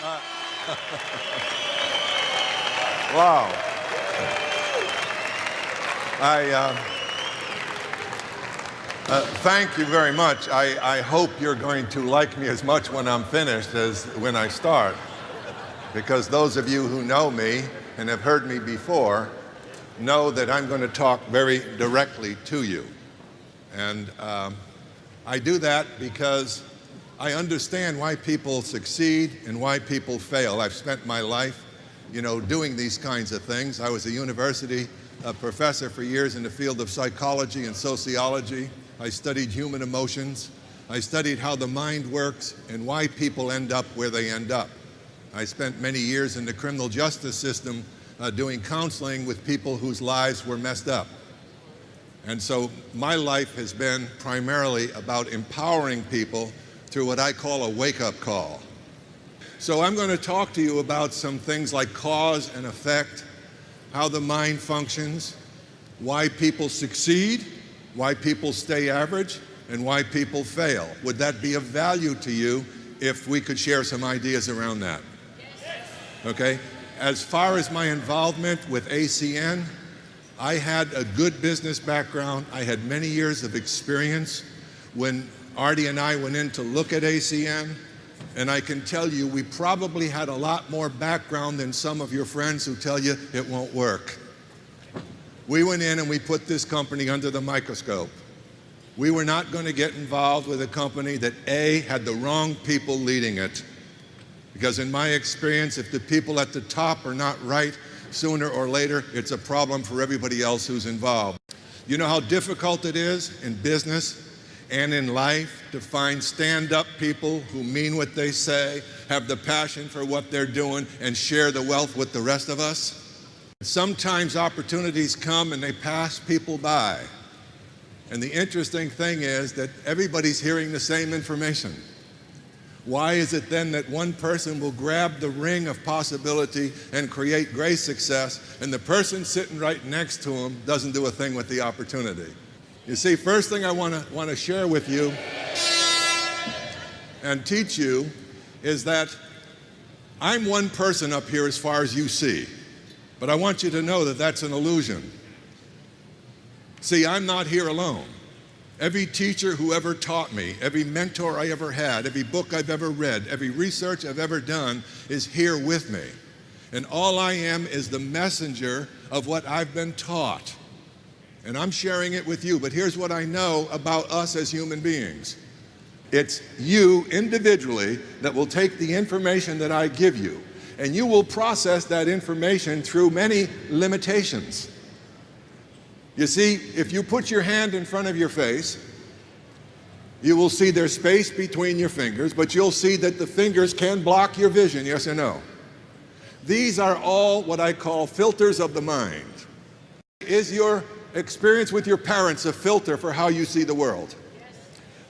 Wow. Thank you very much. I hope you're going to like me as much when I'm finished as when I start, because those of you who know me and have heard me before know that I'm going to talk very directly to you. And I do that because I understand why people succeed and why people fail. I've spent my life, doing these kinds of things. I was a university professor for years in the field of psychology and sociology. I studied human emotions. I studied how the mind works and why people end up where they end up. I spent many years in the criminal justice system doing counseling with people whose lives were messed up. And so my life has been primarily about empowering people through what I call a wake-up call. So I'm going to talk to you about some things like cause and effect, how the mind functions, why people succeed, why people stay average, and why people fail. Would that be of value to you if we could share some ideas around that? Yes. Okay? As far as my involvement with ACN, I had a good business background. I had many years of experience. When Artie and I went in to look at ACN, and I can tell you we probably had a lot more background than some of your friends who tell you it won't work. We went in and we put this company under the microscope. We were not going to get involved with a company that A, had the wrong people leading it. Because in my experience, if the people at the top are not right, sooner or later, it's a problem for everybody else who's involved. You know how difficult it is in business and in life to find stand-up people who mean what they say, have the passion for what they're doing, and share the wealth with the rest of us? Sometimes opportunities come and they pass people by. And the interesting thing is that everybody's hearing the same information. Why is it then that one person will grab the ring of possibility and create great success, and the person sitting right next to him doesn't do a thing with the opportunity? You see, first thing I want to share with you and teach you is that I'm one person up here as far as you see, but I want you to know that that's an illusion. See, I'm not here alone. Every teacher who ever taught me, every mentor I ever had, every book I've ever read, every research I've ever done is here with me. And all I am is the messenger of what I've been taught. And I'm sharing it with you, but here's what I know about us as human beings. It's you individually that will take the information that I give you, and you will process that information through many limitations. You see, if you put your hand in front of your face, you will see there's space between your fingers, but you'll see that the fingers can block your vision, yes or no? These are all what I call filters of the mind. Is your experience with your parents a filter for how you see the world? Yes.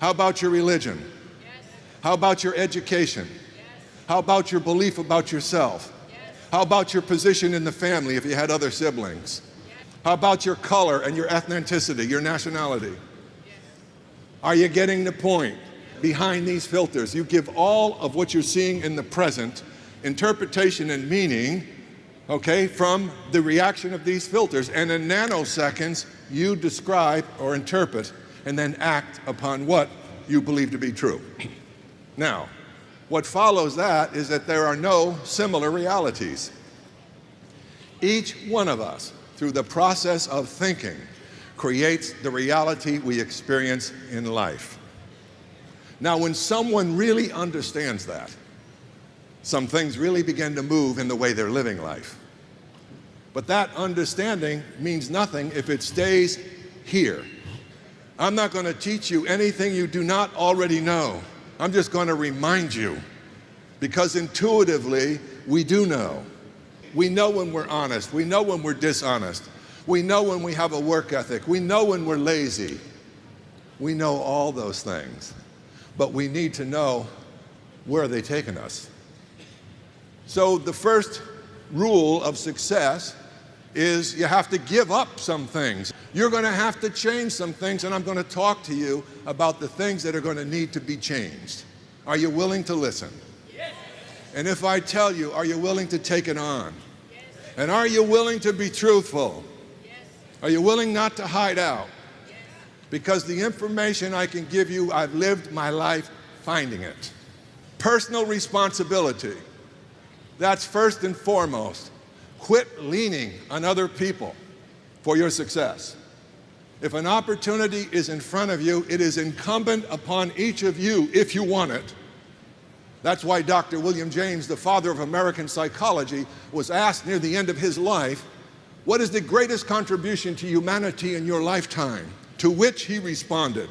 How about your religion? Yes. How about your education? Yes. How about your belief about yourself? Yes. How about your position in the family if you had other siblings? Yes. How about your color and your ethnicity, your nationality? Yes. Are you getting the point? Behind these filters, you give all of what you're seeing in the present interpretation and meaning, okay, from the reaction of these filters, and in nanoseconds, you describe or interpret and then act upon what you believe to be true. Now, what follows that is that there are no similar realities. Each one of us, through the process of thinking, creates the reality we experience in life. Now, when someone really understands that, some things really begin to move in the way they're living life. But that understanding means nothing if it stays here. I'm not going to teach you anything you do not already know. I'm just going to remind you, because intuitively we do know. We know when we're honest. We know when we're dishonest. We know when we have a work ethic. We know when we're lazy. We know all those things. But we need to know, where are they taking us? So the first rule of success is you have to give up some things. You're going to have to change some things, and I'm going to talk to you about the things that are going to need to be changed. Are you willing to listen? Yes. And if I tell you, are you willing to take it on? Yes. And are you willing to be truthful? Yes. Are you willing not to hide out? Yes. Because the information I can give you, I've lived my life finding it. Personal responsibility. That's first and foremost. Quit leaning on other people for your success. If an opportunity is in front of you, it is incumbent upon each of you, if you want it. That's why Dr. William James, the father of American psychology, was asked near the end of his life, what is the greatest contribution to humanity in your lifetime? To which he responded,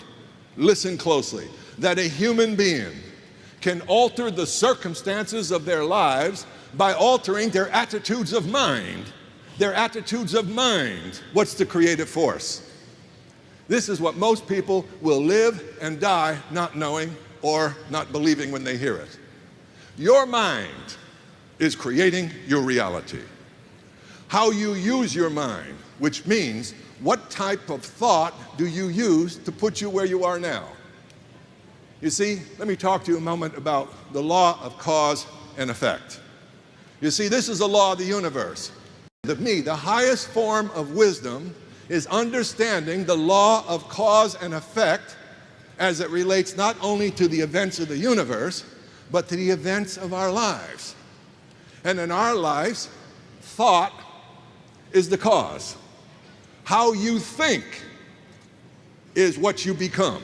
listen closely, that a human being can alter the circumstances of their lives by altering their attitudes of mind. Their attitudes of mind. What's the creative force? This is what most people will live and die not knowing or not believing when they hear it. Your mind is creating your reality. How you use your mind, which means what type of thought do you use to put you where you are now? You see, let me talk to you a moment about the law of cause and effect. You see, this is the law of the universe. The highest form of wisdom is understanding the law of cause and effect as it relates not only to the events of the universe, but to the events of our lives. And in our lives, thought is the cause. How you think is what you become.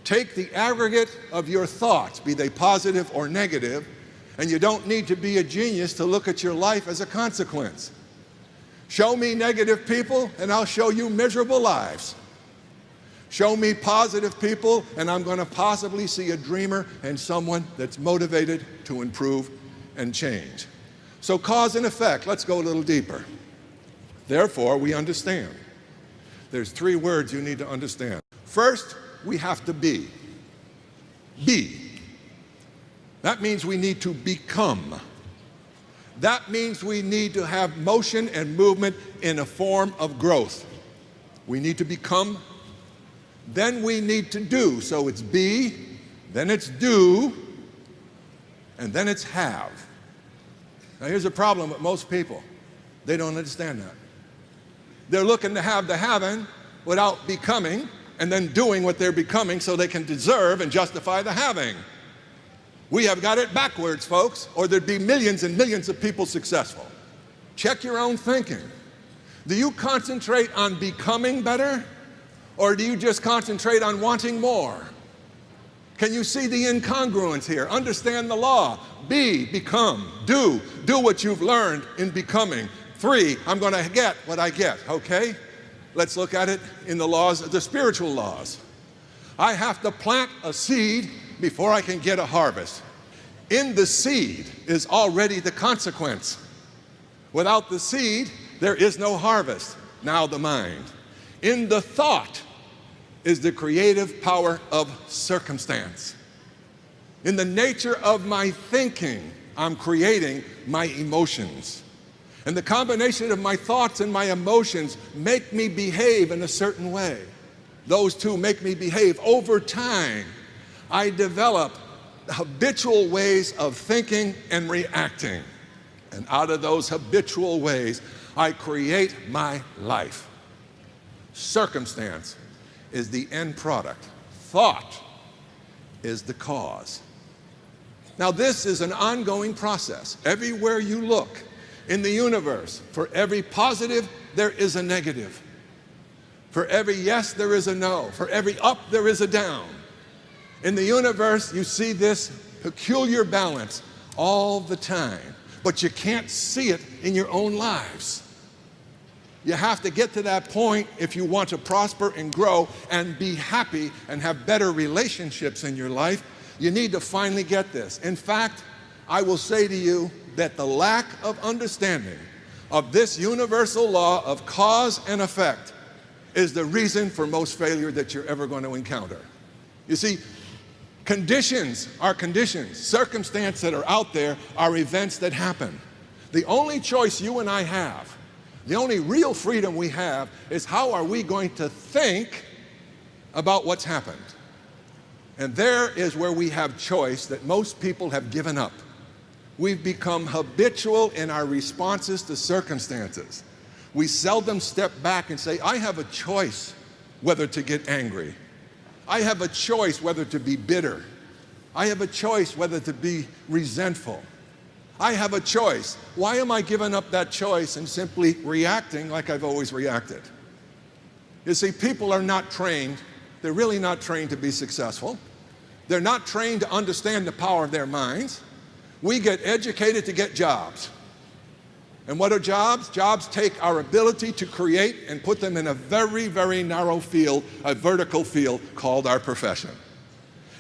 Take the aggregate of your thoughts, be they positive or negative, and you don't need to be a genius to look at your life as a consequence. Show me negative people, and I'll show you miserable lives. Show me positive people, and I'm going to possibly see a dreamer and someone that's motivated to improve and change. So cause and effect, let's go a little deeper. Therefore, we understand. There's three words you need to understand. First, we have to be. Be. That means we need to become. That means we need to have motion and movement in a form of growth. We need to become, then we need to do. So it's be, then it's do, and then it's have. Now here's a problem with most people. They don't understand that. They're looking to have the having without becoming and then doing what they're becoming so they can deserve and justify the having. We have got it backwards, folks, or there'd be millions and millions of people successful. Check your own thinking. Do you concentrate on becoming better, or do you just concentrate on wanting more? Can you see the incongruence here? Understand the law. Be, become, do what you've learned in becoming. 3, I'm going to get what I get, okay? Let's look at it in the laws, the spiritual laws. I have to plant a seed before I can get a harvest. In the seed is already the consequence. Without the seed, there is no harvest. Now the mind. In the thought is the creative power of circumstance. In the nature of my thinking, I'm creating my emotions. And the combination of my thoughts and my emotions make me behave in a certain way. Those two make me behave. Over time, I develop habitual ways of thinking and reacting. And out of those habitual ways, I create my life. Circumstance is the end product. Thought is the cause. Now, this is an ongoing process. Everywhere you look in the universe, for every positive, there is a negative. For every yes, there is a no. For every up, there is a down. In the universe, you see this peculiar balance all the time, but you can't see it in your own lives. You have to get to that point if you want to prosper and grow and be happy and have better relationships in your life. You need to finally get this. In fact, I will say to you that the lack of understanding of this universal law of cause and effect is the reason for most failure that you're ever going to encounter. You see, conditions are conditions. Circumstances that are out there are events that happen. The only choice you and I have, the only real freedom we have, is how are we going to think about what's happened. And there is where we have choice that most people have given up. We've become habitual in our responses to circumstances. We seldom step back and say, I have a choice whether to get angry. I have a choice whether to be bitter. I have a choice whether to be resentful. I have a choice. Why am I giving up that choice and simply reacting like I've always reacted? You see, people are not trained. They're really not trained to be successful. They're not trained to understand the power of their minds. We get educated to get jobs. And what are jobs? Jobs take our ability to create and put them in a very, very narrow field, a vertical field called our profession.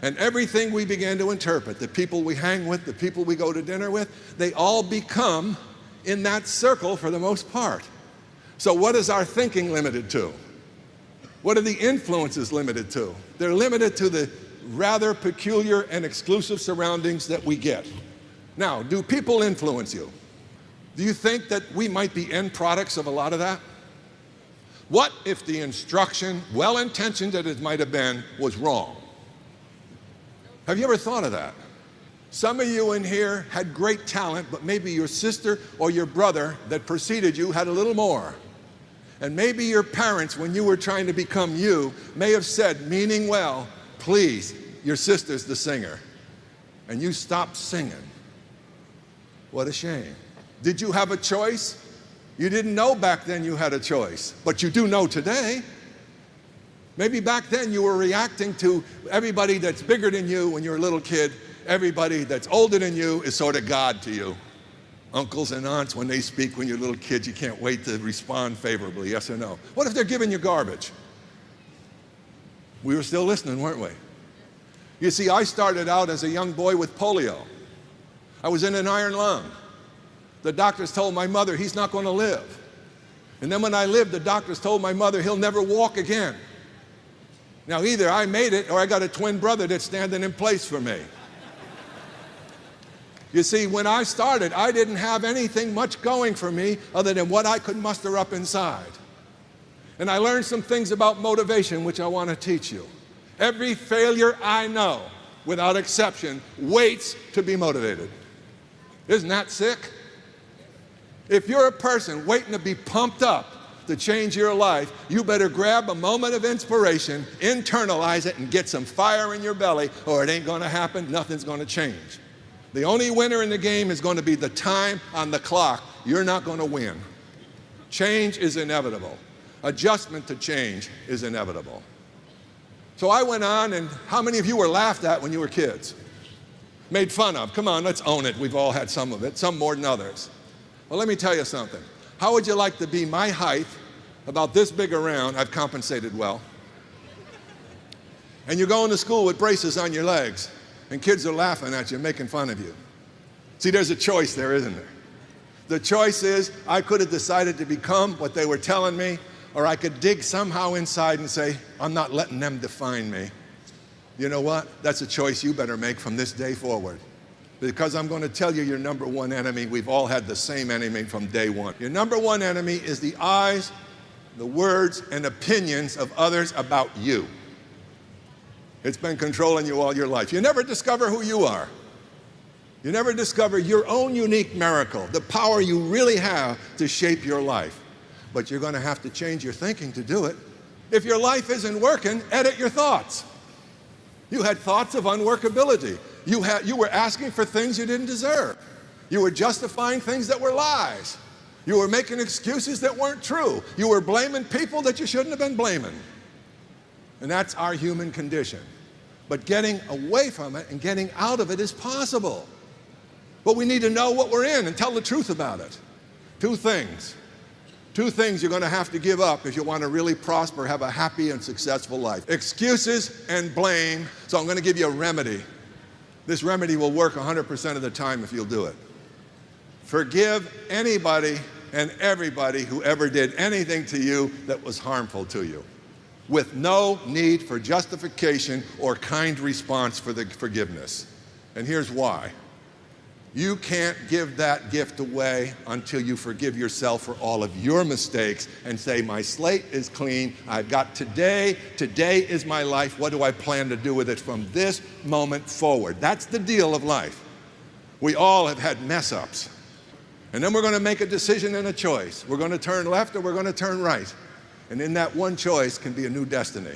And everything we begin to interpret, the people we hang with, the people we go to dinner with, they all become in that circle for the most part. So what is our thinking limited to? What are the influences limited to? They're limited to the rather peculiar and exclusive surroundings that we get. Now, do people influence you? Do you think that we might be end products of a lot of that? What if the instruction, well-intentioned as it might have been, was wrong? Have you ever thought of that? Some of you in here had great talent, but maybe your sister or your brother that preceded you had a little more. And maybe your parents, when you were trying to become you, may have said, meaning well, please, your sister's the singer. And you stopped singing. What a shame. Did you have a choice? You didn't know back then you had a choice, but you do know today. Maybe back then you were reacting to everybody that's bigger than you when you're a little kid. Everybody that's older than you is sort of God to you. Uncles and aunts, when they speak when you're little kids, you can't wait to respond favorably, yes or no. What if they're giving you garbage? We were still listening, weren't we? You see, I started out as a young boy with polio. I was in an iron lung. The doctors told my mother he's not going to live. And then when I lived, the doctors told my mother he'll never walk again. Now either I made it or I got a twin brother that's standing in place for me. You see, when I started, I didn't have anything much going for me other than what I could muster up inside. And I learned some things about motivation, which I want to teach you. Every failure I know, without exception, waits to be motivated. Isn't that sick? If you're a person waiting to be pumped up to change your life, you better grab a moment of inspiration, internalize it, and get some fire in your belly, or it ain't going to happen, nothing's going to change. The only winner in the game is going to be the time on the clock. You're not going to win. Change is inevitable. Adjustment to change is inevitable. So I went on, and how many of you were laughed at when you were kids? Made fun of. Come on, let's own it. We've all had some of it, some more than others. Well, let me tell you something. How would you like to be my height, about this big around? I've compensated well. And you're going to school with braces on your legs, and kids are laughing at you, making fun of you. See, there's a choice there, isn't there? The choice is I could have decided to become what they were telling me, or I could dig somehow inside and say, I'm not letting them define me. You know what? That's a choice you better make from this day forward. Because I'm going to tell you your number one enemy. We've all had the same enemy from day one. Your number one enemy is the eyes, the words, and opinions of others about you. It's been controlling you all your life. You never discover who you are. You never discover your own unique miracle, the power you really have to shape your life. But you're going to have to change your thinking to do it. If your life isn't working, edit your thoughts. You had thoughts of unworkability. You were asking for things you didn't deserve. You were justifying things that were lies. You were making excuses that weren't true. You were blaming people that you shouldn't have been blaming. And that's our human condition. But getting away from it and getting out of it is possible. But we need to know what we're in and tell the truth about it. Two things you're going to have to give up if you want to really prosper, have a happy and successful life. Excuses and blame. So I'm going to give you a remedy. This remedy will work 100% of the time if you'll do it. Forgive anybody and everybody who ever did anything to you that was harmful to you, with no need for justification or kind response for the forgiveness. And here's why. You can't give that gift away until you forgive yourself for all of your mistakes and say, my slate is clean, I've got today is my life, what do I plan to do with it from this moment forward? That's the deal of life. We all have had mess-ups. And then we're going to make a decision and a choice. We're going to turn left or we're going to turn right. And in that one choice can be a new destiny.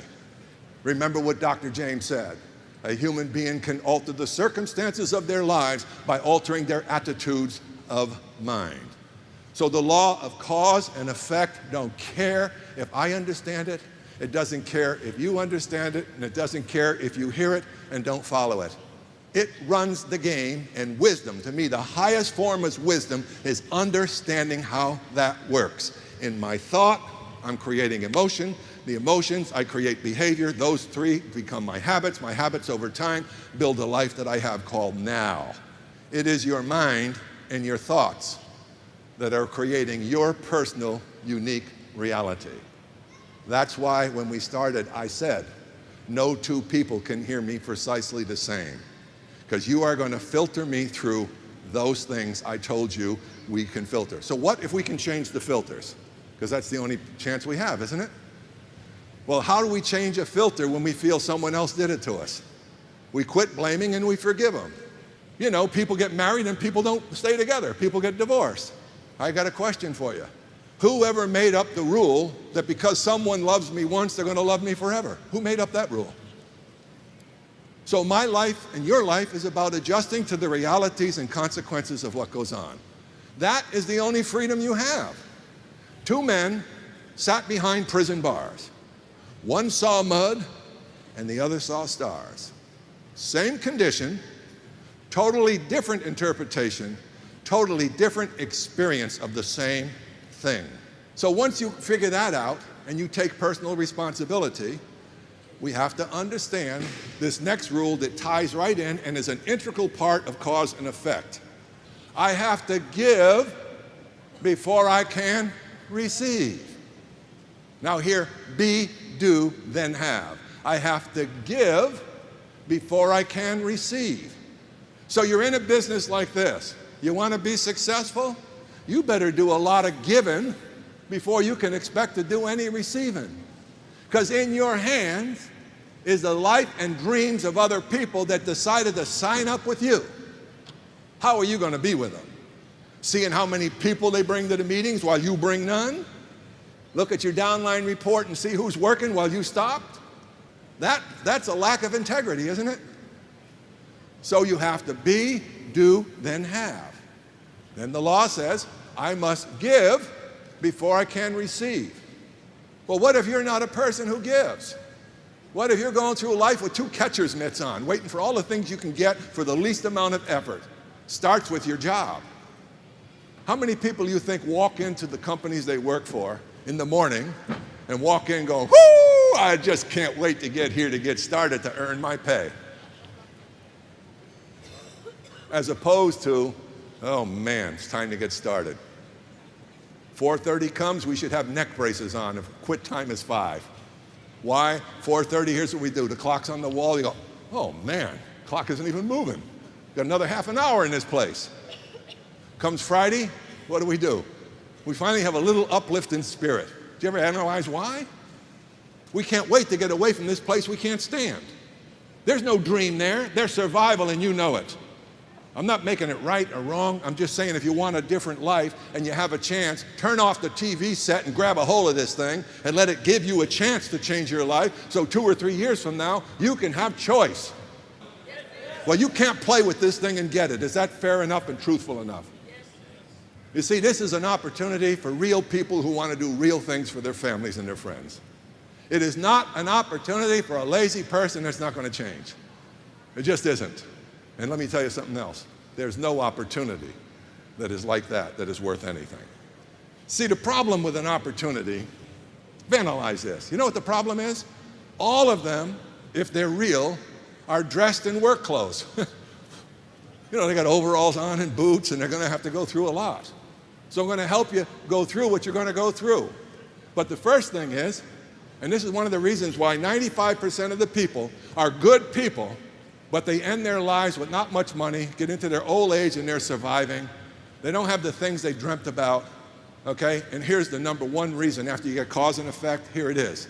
Remember what Dr. James said. A human being can alter the circumstances of their lives by altering their attitudes of mind. So the law of cause and effect don't care if I understand it. It doesn't care if you understand it, and it doesn't care if you hear it and don't follow it. It runs the game, and wisdom, to me, the highest form of wisdom is understanding how that works. In my thought, I'm creating emotion. The emotions, I create behavior. Those three become my habits. My habits over time build a life that I have called now. It is your mind and your thoughts that are creating your personal, unique reality. That's why when we started, I said, no two people can hear me precisely the same, because you are going to filter me through those things I told you we can filter. So what if we can change the filters? Because that's the only chance we have, isn't it? Well, how do we change a filter when we feel someone else did it to us? We quit blaming and we forgive them. You know, people get married and people don't stay together. People get divorced. I got a question for you. Whoever made up the rule that because someone loves me once, they're going to love me forever? Who made up that rule? So my life and your life is about adjusting to the realities and consequences of what goes on. That is the only freedom you have. Two men sat behind prison bars. One saw mud and the other saw stars. Same condition, totally different interpretation, totally different experience of the same thing. So once you figure that out and you take personal responsibility, we have to understand this next rule that ties right in and is an integral part of cause and effect. I have to give before I can receive. Now here, be, do, then have. I have to give before I can receive. So you're in a business like this. You want to be successful? You better do a lot of giving before you can expect to do any receiving. Because in your hands is the life and dreams of other people that decided to sign up with you. How are you going to be with them? Seeing how many people they bring to the meetings while you bring none? Look at your downline report and see who's working while you stopped? That's a lack of integrity, isn't it? So you have to be, do, then have. Then the law says, I must give before I can receive. Well, what if you're not a person who gives? What if you're going through life with two catcher's mitts on, waiting for all the things you can get for the least amount of effort? Starts with your job. How many people you think walk into the companies they work for in the morning and walk in going, whoo, I just can't wait to get here to get started to earn my pay? As opposed to, oh man, it's time to get started. 4:30 comes, we should have neck braces on if quit time is 5. Why? 4:30, here's what we do. The clock's on the wall, you go, oh man, clock isn't even moving. Got another half an hour in this place. Comes Friday, what do? We finally have a little uplift in spirit. Do you ever analyze why? We can't wait to get away from this place we can't stand. There's no dream there. There's survival, and you know it. I'm not making it right or wrong. I'm just saying if you want a different life and you have a chance, turn off the TV set and grab a hold of this thing and let it give you a chance to change your life so 2 or 3 years from now, you can have choice. Well, you can't play with this thing and get it. Is that fair enough and truthful enough? You see, this is an opportunity for real people who want to do real things for their families and their friends. It is not an opportunity for a lazy person that's not going to change. It just isn't. And let me tell you something else. There's no opportunity that is like that is worth anything. See, the problem with an opportunity, analyze this. You know what the problem is? All of them, if they're real, are dressed in work clothes. You know, they got overalls on and boots, and they're going to have to go through a lot. So I'm going to help you go through what you're going to go through. But the first thing is, and this is one of the reasons why 95% of the people are good people, but they end their lives with not much money, get into their old age and they're surviving. They don't have the things they dreamt about, okay? And here's the number one reason after you get cause and effect, here it is.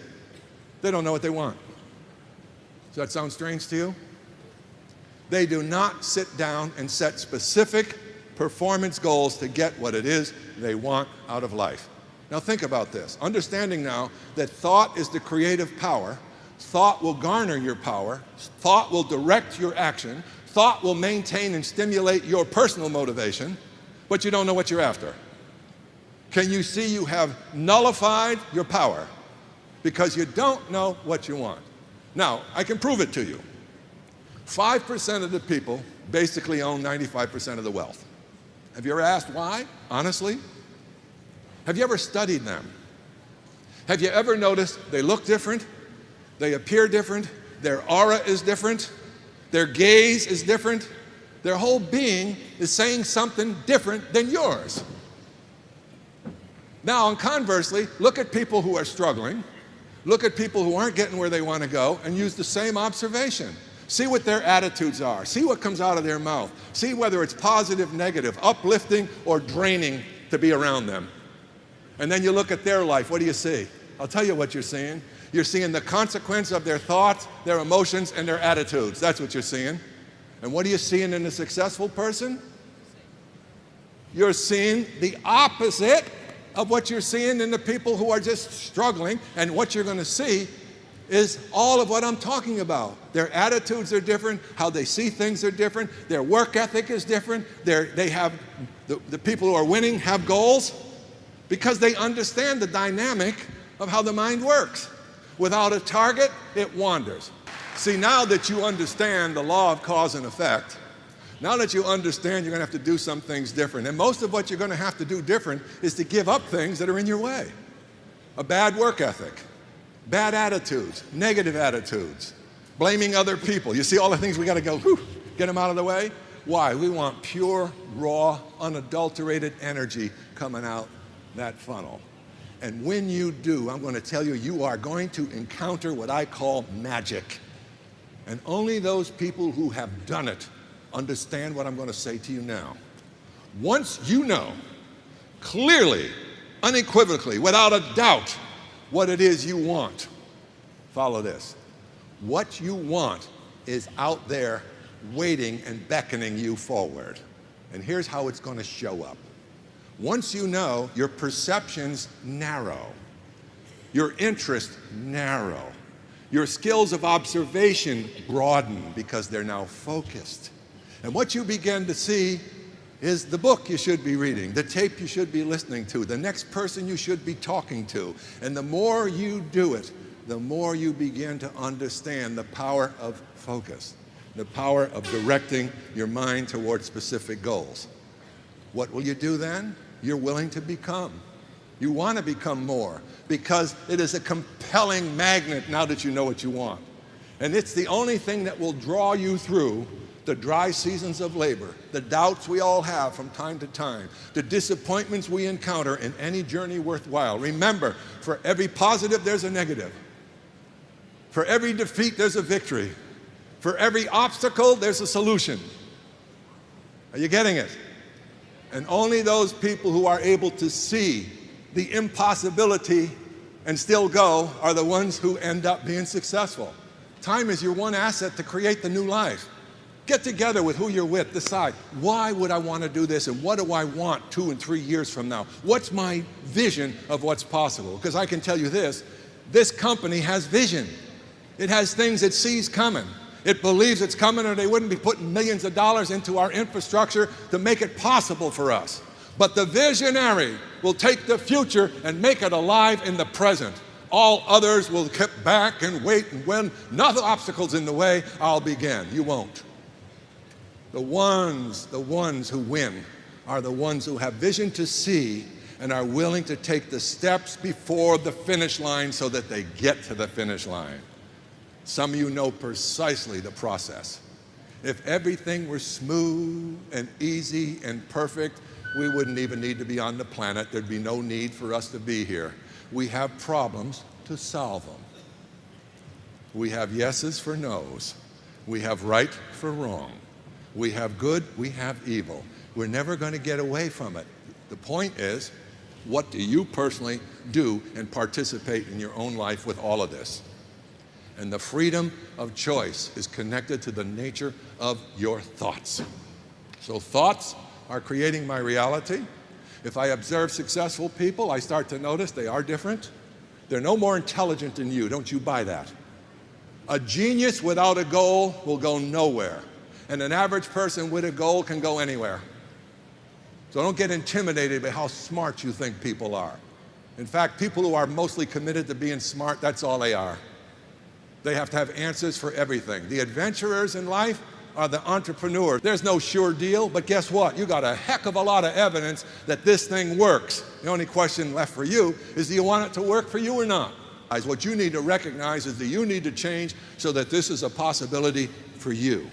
They don't know what they want. Does that sound strange to you? They do not sit down and set specific performance goals to get what it is they want out of life. Now think about this. Understanding now that thought is the creative power, thought will garner your power, thought will direct your action, thought will maintain and stimulate your personal motivation, but you don't know what you're after. Can you see you have nullified your power because you don't know what you want? Now, I can prove it to you. 5% of the people basically own 95% of the wealth. Have you ever asked why, honestly? Have you ever studied them? Have you ever noticed they look different, they appear different, their aura is different, their gaze is different, their whole being is saying something different than yours? Now, and conversely, look at people who are struggling, look at people who aren't getting where they want to go, and use the same observation. See what their attitudes are. See what comes out of their mouth. See whether it's positive, negative, uplifting, or draining to be around them. And then you look at their life. What do you see? I'll tell you what you're seeing. You're seeing the consequence of their thoughts, their emotions, and their attitudes. That's what you're seeing. And what are you seeing in a successful person? You're seeing the opposite of what you're seeing in the people who are just struggling, and what you're going to see is all of what I'm talking about. Their attitudes are different, how they see things are different, their work ethic is different, the people who are winning have goals because they understand the dynamic of how the mind works. Without a target, it wanders. See, now that you understand the law of cause and effect, now that you understand you're going to have to do some things different, and most of what you're going to have to do different is to give up things that are in your way. A bad work ethic, bad attitudes, negative attitudes, blaming other people. You see all the things we got to go, get them out of the way? Why? We want pure, raw, unadulterated energy coming out that funnel. And when you do, I'm going to tell you, you are going to encounter what I call magic. And only those people who have done it understand what I'm going to say to you now. Once you know clearly, unequivocally, without a doubt, what it is you want, follow this. What you want is out there waiting and beckoning you forward. And here's how it's going to show up. Once you know, your perceptions narrow, your interest narrow, your skills of observation broaden because they're now focused. And what you begin to see is the book you should be reading, the tape you should be listening to, the next person you should be talking to. And the more you do it, the more you begin to understand the power of focus, the power of directing your mind towards specific goals. What will you do then? You're willing to become. You want to become more because it is a compelling magnet now that you know what you want. And it's the only thing that will draw you through the dry seasons of labor, the doubts we all have from time to time, the disappointments we encounter in any journey worthwhile. Remember, for every positive, there's a negative. For every defeat, there's a victory. For every obstacle, there's a solution. Are you getting it? And only those people who are able to see the impossibility and still go are the ones who end up being successful. Time is your one asset to create the new life. Get together with who you're with, decide, why would I want to do this and what do I want 2 and 3 years from now? What's my vision of what's possible? Because I can tell you this company has vision. It has things it sees coming. It believes it's coming or they wouldn't be putting millions of dollars into our infrastructure to make it possible for us. But the visionary will take the future and make it alive in the present. All others will keep back and wait, and when another obstacle's in the way, I'll begin. You won't. The ones who win are the ones who have vision to see and are willing to take the steps before the finish line so that they get to the finish line. Some of you know precisely the process. If everything were smooth and easy and perfect, we wouldn't even need to be on the planet. There'd be no need for us to be here. We have problems to solve them. We have yeses for nos. We have right for wrong. We have good, we have evil. We're never going to get away from it. The point is, what do you personally do and participate in your own life with all of this? And the freedom of choice is connected to the nature of your thoughts. So thoughts are creating my reality. If I observe successful people, I start to notice they are different. They're no more intelligent than you. Don't you buy that? A genius without a goal will go nowhere. And an average person with a goal can go anywhere. So don't get intimidated by how smart you think people are. In fact, people who are mostly committed to being smart, that's all they are. They have to have answers for everything. The adventurers in life are the entrepreneurs. There's no sure deal, but guess what? You got a heck of a lot of evidence that this thing works. The only question left for you is, do you want it to work for you or not? What you need to recognize is that you need to change so that this is a possibility for you.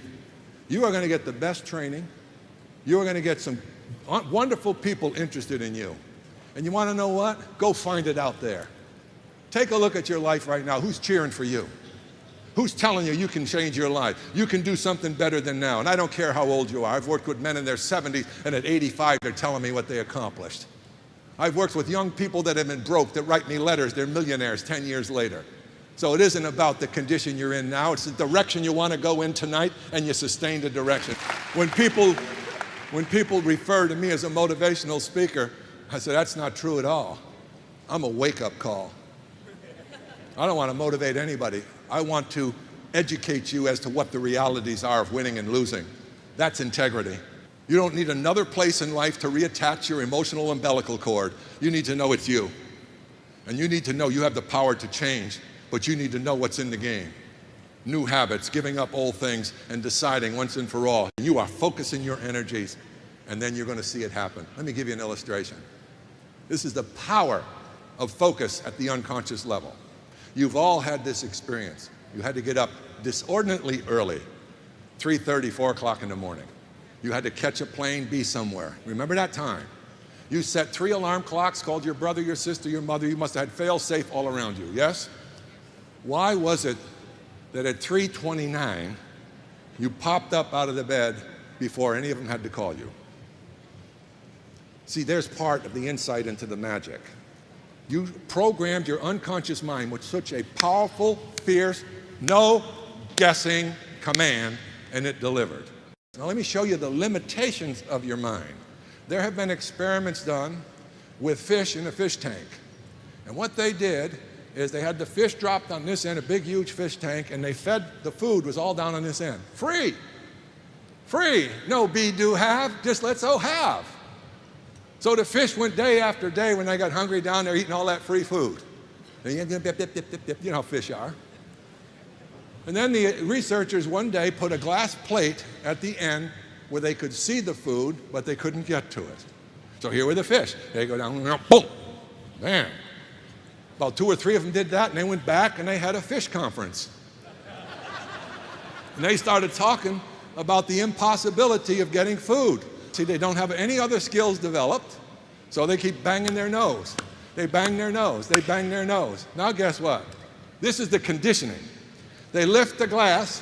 You are going to get the best training. You are going to get some wonderful people interested in you. And you want to know what? Go find it out there. Take a look at your life right now. Who's cheering for you? Who's telling you you can change your life? You can do something better than now. And I don't care how old you are. I've worked with men in their 70s, and at 85, they're telling me what they accomplished. I've worked with young people that have been broke that write me letters. They're millionaires 10 years later. So it isn't about the condition you're in now. It's the direction you want to go in tonight, and you sustain the direction. When people refer to me as a motivational speaker, I say, that's not true at all. I'm a wake-up call. I don't want to motivate anybody. I want to educate you as to what the realities are of winning and losing. That's integrity. You don't need another place in life to reattach your emotional umbilical cord. You need to know it's you. And you need to know you have the power to change, but you need to know what's in the game. New habits, giving up old things, and deciding once and for all. You are focusing your energies, and then you're going to see it happen. Let me give you an illustration. This is the power of focus at the unconscious level. You've all had this experience. You had to get up disordinately early, 3:30, 4 o'clock in the morning. You had to catch a plane, be somewhere. Remember that time? You set 3 alarm clocks, called your brother, your sister, your mother. You must have had fail-safe all around you, yes? Why was it that at 3:29, you popped up out of the bed before any of them had to call you? See, there's part of the insight into the magic. You programmed your unconscious mind with such a powerful, fierce, no guessing command, and it delivered. Now let me show you the limitations of your mind. There have been experiments done with fish in a fish tank. And what they did is they had the fish dropped on this end, a big, huge fish tank, and they fed, the food was all down on this end. Free. Free. No be, do, have, just let's have. So the fish went day after day when they got hungry down there eating all that free food. You know how fish are. And then the researchers one day put a glass plate at the end where they could see the food, but they couldn't get to it. So here were the fish. They go down, boom, bam. About 2 or 3 of them did that, and they went back and they had a fish conference. And they started talking about the impossibility of getting food. See, they don't have any other skills developed, so they keep banging their nose. They bang their nose, they bang their nose. Now guess what? This is the conditioning. They lift the glass,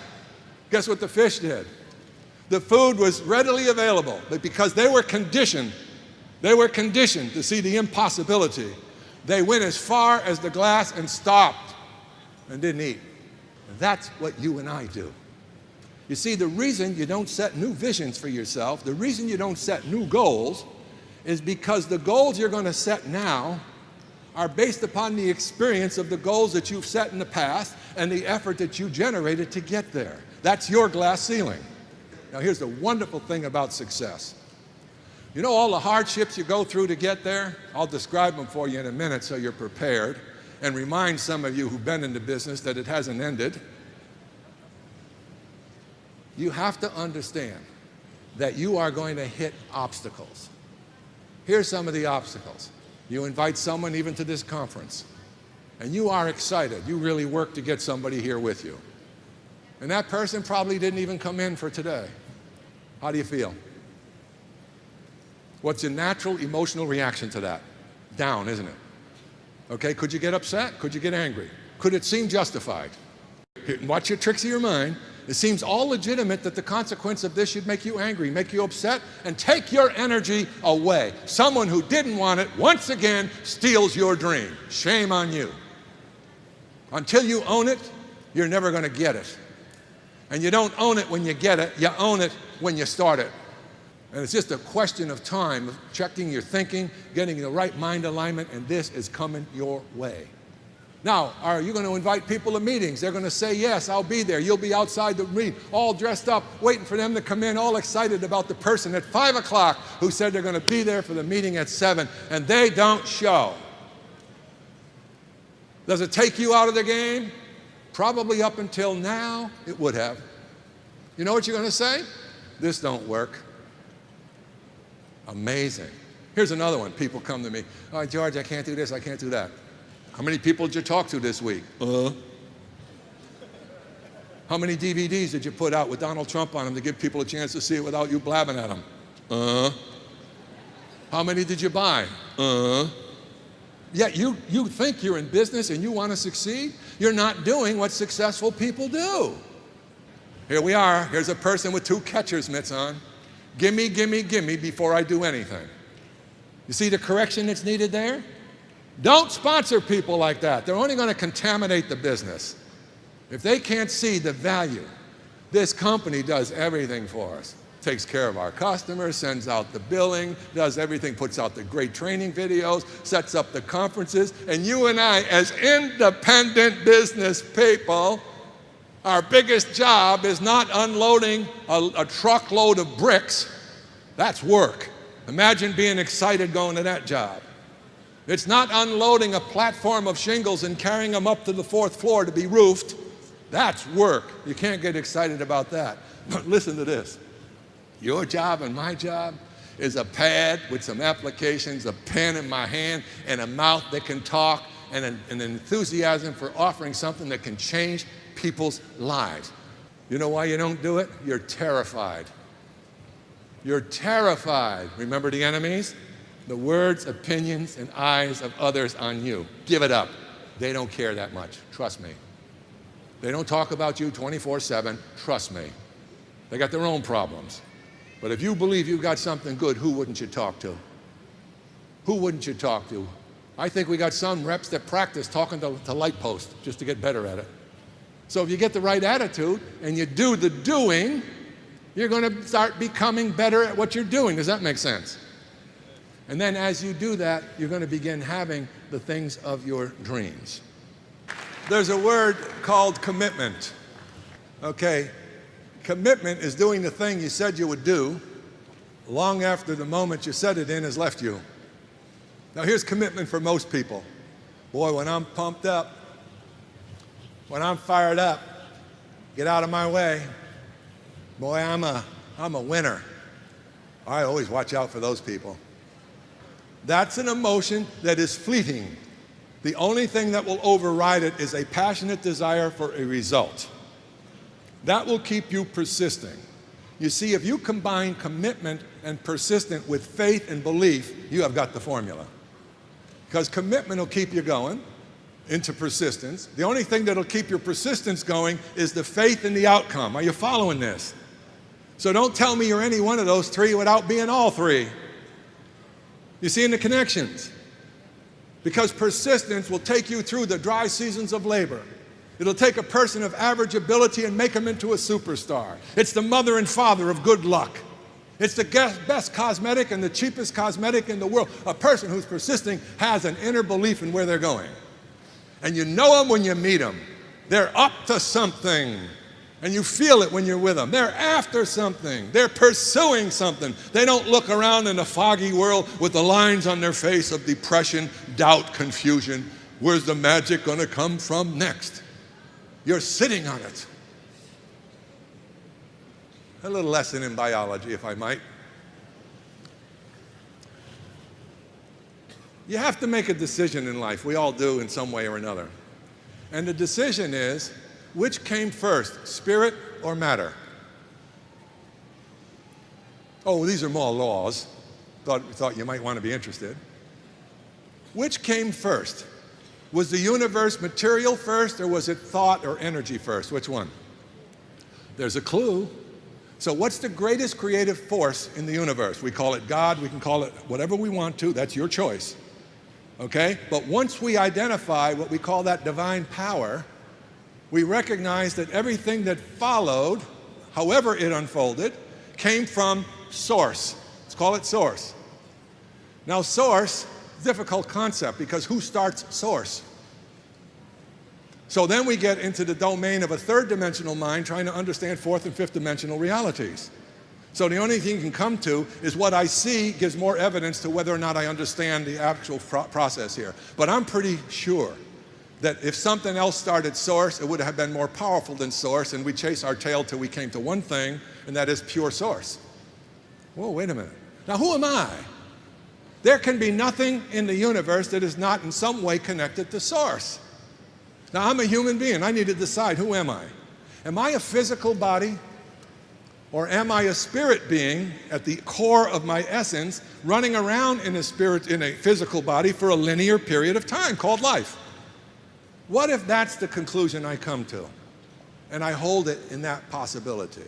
guess what the fish did? The food was readily available, but because they were conditioned to see the impossibility, they went as far as the glass and stopped and didn't eat. That's what you and I do. You see, the reason you don't set new visions for yourself, the reason you don't set new goals, is because the goals you're going to set now are based upon the experience of the goals that you've set in the past and the effort that you generated to get there. That's your glass ceiling. Now here's the wonderful thing about success. You know all the hardships you go through to get there? I'll describe them for you in a minute so you're prepared, and remind some of you who've been in the business that it hasn't ended. You have to understand that you are going to hit obstacles. Here's some of the obstacles. You invite someone even to this conference, and you are excited. You really work to get somebody here with you. And that person probably didn't even come in for today. How do you feel? What's your natural emotional reaction to that? Down, isn't it? Okay, could you get upset? Could you get angry? Could it seem justified? Watch your tricks of your mind. It seems all legitimate that the consequence of this should make you angry, make you upset, and take your energy away. Someone who didn't want it, once again, steals your dream. Shame on you. Until you own it, you're never going to get it. And you don't own it when you get it, you own it when you start it. And it's just a question of time, of checking your thinking, getting the right mind alignment, and this is coming your way. Now, are you going to invite people to meetings? They're going to say, yes, I'll be there. You'll be outside the meeting, all dressed up, waiting for them to come in, all excited about the person at 5 o'clock who said they're going to be there for the meeting at 7, and they don't show. Does it take you out of the game? Probably up until now, it would have. You know what you're going to say? This don't work. Amazing. Here's another one. People come to me, oh, George, I can't do this, I can't do that. How many people did you talk to this week? How many DVDs did you put out with Donald Trump on them to give people a chance to see it without you blabbing at them? How many did you buy? Yet you think you're in business and you want to succeed? You're not doing what successful people do. Here we are. Here's a person with 2 catcher's mitts on. Gimme, gimme, gimme before I do anything. You see the correction that's needed there? Don't sponsor people like that. They're only going to contaminate the business. If they can't see the value, this company does everything for us. Takes care of our customers, sends out the billing, does everything, puts out the great training videos, sets up the conferences, and you and I, as independent business people, our biggest job is not unloading a truckload of bricks. That's work. Imagine being excited going to that job. It's not unloading a platform of shingles and carrying them up to the 4th floor to be roofed. That's work. You can't get excited about that. But listen to this. Your job and my job is a pad with some applications, a pen in my hand, and a mouth that can talk, and an enthusiasm for offering something that can change people's lives. You know why you don't do it? You're terrified. You're terrified. Remember the enemies? The words, opinions, and eyes of others on you. Give it up. They don't care that much. Trust me. They don't talk about you 24/7. Trust me. They got their own problems. But if you believe you've got something good, who wouldn't you talk to? Who wouldn't you talk to? I think we got some reps that practice talking to light posts just to get better at it. So if you get the right attitude and you do the doing, you're going to start becoming better at what you're doing. Does that make sense? And then as you do that, you're going to begin having the things of your dreams. There's a word called commitment. Okay, commitment is doing the thing you said you would do long after the moment you said it in has left you. Now here's commitment for most people. Boy, when I'm pumped up, when I'm fired up, get out of my way. Boy, I'm a winner. I always watch out for those people. That's an emotion that is fleeting. The only thing that will override it is a passionate desire for a result. That will keep you persisting. You see, if you combine commitment and persistent with faith and belief, you have got the formula. Because commitment will keep you going into persistence. The only thing that'll keep your persistence going is the faith in the outcome. Are you following this? So don't tell me you're any one of those 3 without being all 3. You see in the connections? Because persistence will take you through the dry seasons of labor. It'll take a person of average ability and make them into a superstar. It's the mother and father of good luck. It's the best cosmetic and the cheapest cosmetic in the world. A person who's persisting has an inner belief in where they're going. And you know them when you meet them. They're up to something. And you feel it when you're with them. They're after something. They're pursuing something. They don't look around in a foggy world with the lines on their face of depression, doubt, confusion. Where's the magic going to come from next? You're sitting on it. A little lesson in biology, if I might. You have to make a decision in life. We all do in some way or another. And the decision is, which came first, spirit or matter? Oh, these are more laws. Thought you might want to be interested. Which came first? Was the universe material first, or was it thought or energy first? Which one? There's a clue. So what's the greatest creative force in the universe? We call it God, we can call it whatever we want to, that's your choice. Okay? But once we identify what we call that divine power, we recognized that everything that followed, however it unfolded, came from source. Let's call it source. Now, source, difficult concept, because who starts source? So then we get into the domain of a third-dimensional mind trying to understand fourth and fifth-dimensional realities. So the only thing you can come to is what I see gives more evidence to whether or not I understand the actual process here. But I'm pretty sure that if something else started source, it would have been more powerful than source, and we chase our tail till we came to one thing, and that is pure source. Whoa, wait a minute. Now, who am I? There can be nothing in the universe that is not in some way connected to source. Now, I'm a human being. I need to decide, who am I? Am I a physical body? Or am I a spirit being at the core of my essence, running around in a physical body for a linear period of time called life? What if that's the conclusion I come to, and I hold it in that possibility?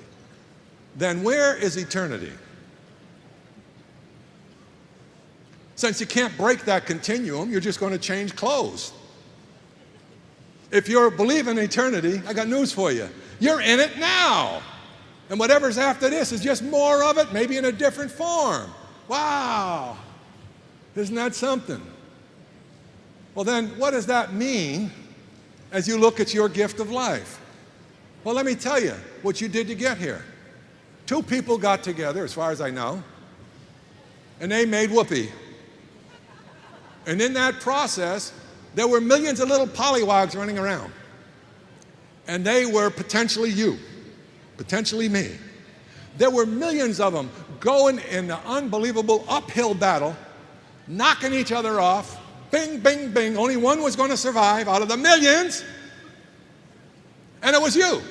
Then where is eternity? Since you can't break that continuum, you're just going to change clothes. If you believe in eternity, I got news for you. You're in it now. And whatever's after this is just more of it, maybe in a different form. Wow. Isn't that something? Well, then, what does that mean as you look at your gift of life? Well, let me tell you what you did to get here. Two people got together, as far as I know, and they made whoopee. And in that process, there were millions of little pollywogs running around. And they were potentially you, potentially me. There were millions of them going in the unbelievable uphill battle, knocking each other off, bing, bing, bing. Only one was going to survive out of the millions, and it was you.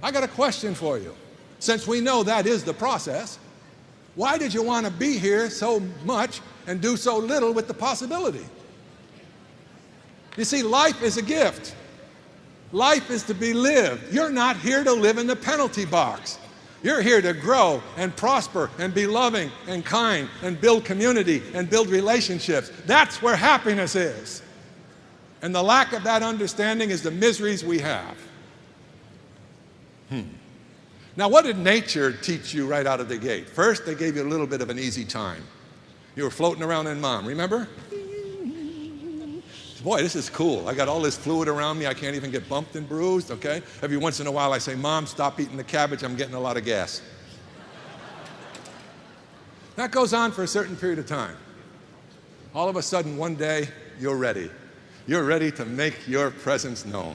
I got a question for you. Since we know that is the process, why did you want to be here so much and do so little with the possibility? You see, life is a gift. Life is to be lived. You're not here to live in the penalty box. You're here to grow and prosper and be loving and kind and build community and build relationships. That's where happiness is. And the lack of that understanding is the miseries we have. Now, what did nature teach you right out of the gate? First, they gave you a little bit of an easy time. You were floating around in mom, remember? Boy, this is cool. I got all this fluid around me. I can't even get bumped and bruised, okay? Every once in a while I say, Mom, stop eating the cabbage. I'm getting a lot of gas. That goes on for a certain period of time. All of a sudden, one day, you're ready. You're ready to make your presence known.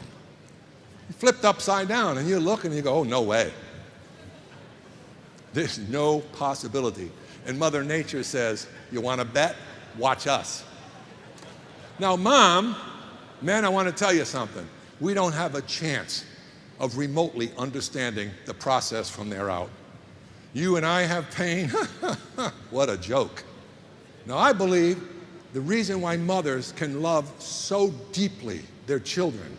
You flipped upside down and you look and you go, oh, no way. There's no possibility. And Mother Nature says, you want to bet? Watch us. Now, Mom, man, I want to tell you something. We don't have a chance of remotely understanding the process from there out. You and I have pain. What a joke. Now, I believe the reason why mothers can love so deeply their children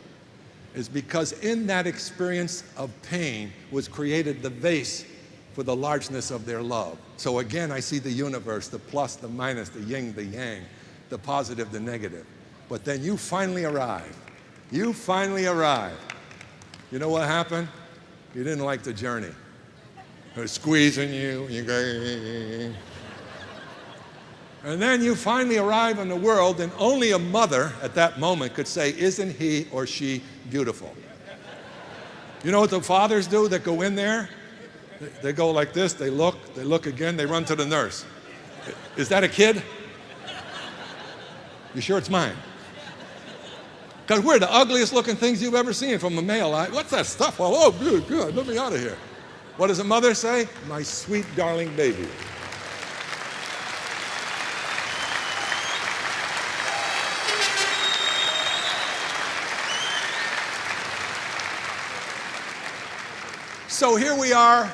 is because in that experience of pain was created the vase for the largeness of their love. So again, I see the universe, the plus, the minus, the yin, the yang, the positive, the negative. But then you finally arrive. You finally arrive. You know what happened? You didn't like the journey. It was squeezing you. And then you finally arrive in the world, and only a mother at that moment could say, isn't he or she beautiful? You know what the fathers do that go in there? They go like this, they look again, they run to the nurse. Is that a kid? You sure it's mine? Because we're the ugliest looking things you've ever seen from a male eye. What's that stuff? Well, oh, good, let me out of here. What does a mother say? My sweet, darling baby. So here we are.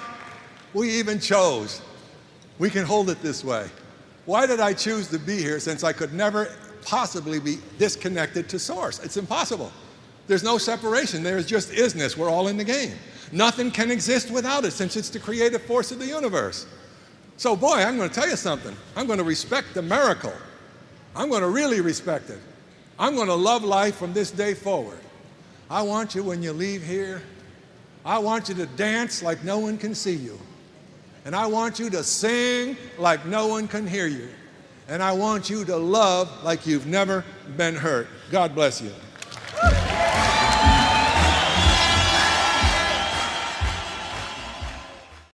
We even chose. We can hold it this way. Why did I choose to be here since I could never possibly be disconnected to source? It's impossible. There's no separation. There's just isness. We're all in the game. Nothing can exist without it since it's the creative force of the universe. So boy, I'm going to tell you something. I'm going to respect the miracle. I'm going to really respect it. I'm going to love life from this day forward. I want you when you leave here, I want you to dance like no one can see you. And I want you to sing like no one can hear you. And I want you to love like you've never been hurt. God bless you.